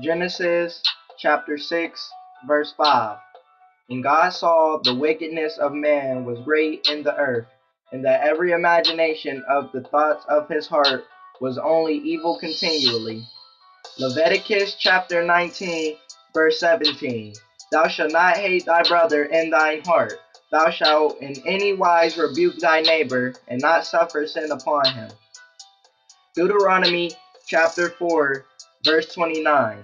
Genesis chapter 6, verse 5. And God saw the wickedness of man was great in the earth, and that every imagination of the thoughts of his heart was only evil continually. Leviticus chapter 19, verse 17. Thou shalt not hate thy brother in thine heart. Thou shalt in any wise rebuke thy neighbor, and not suffer sin upon him. Deuteronomy chapter 4, verse 29.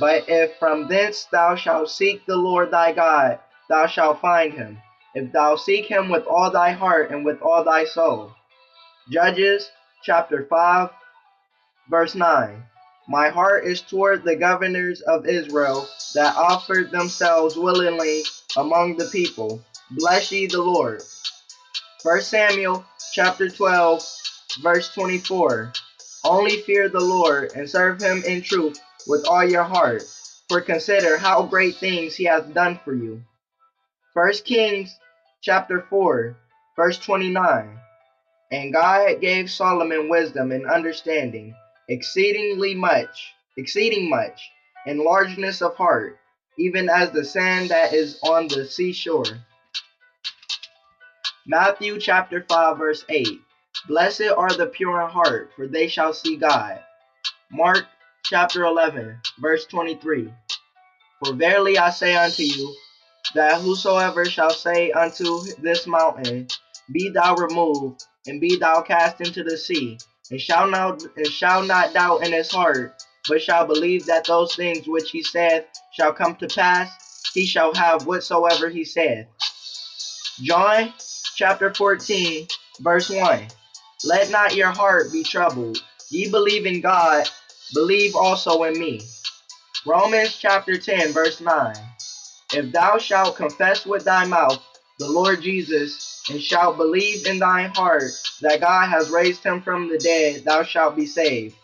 But if from thence thou shalt seek the Lord thy God, thou shalt find him, if thou seek him with all thy heart and with all thy soul. Judges chapter 5, verse 9. My heart is toward the governors of Israel that offered themselves willingly among the people. Bless ye the Lord. 1 Samuel chapter 12, verse 24. Only fear the Lord and serve him in truth with all your heart, for consider how great things he hath done for you. 1 Kings chapter 4, verse 29. And God gave Solomon wisdom and understanding, exceeding much, and largeness of heart, even as the sand that is on the seashore. Matthew chapter 5, verse 8. Blessed are the pure in heart, for they shall see God. Mark chapter 11, verse 23. For verily I say unto you, that whosoever shall say unto this mountain, Be thou removed, and be thou cast into the sea, and shall not doubt in his heart, but shall believe that those things which he saith shall come to pass, he shall have whatsoever he saith. John chapter 14, verse 1. Let not your heart be troubled. Ye believe in God, believe also in me. Romans chapter 10, verse 9. If thou shalt confess with thy mouth the Lord Jesus, and shalt believe in thine heart that God has raised him from the dead, thou shalt be saved.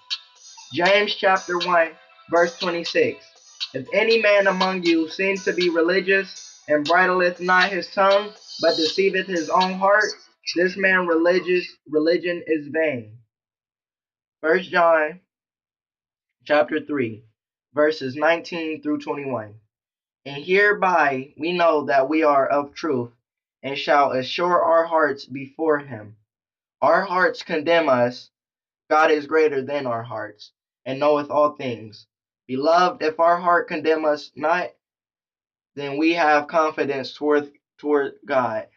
James chapter 1, verse 26. If any man among you seems to be religious, and bridleth not his tongue, but deceiveth his own heart, this man religion is vain. 1 John chapter 3, verses 19 through 21. And hereby we know that we are of truth, and shall assure our hearts before him. Our hearts condemn us, God is greater than our hearts, and knoweth all things. Beloved, if our heart condemn us not, then we have confidence toward God,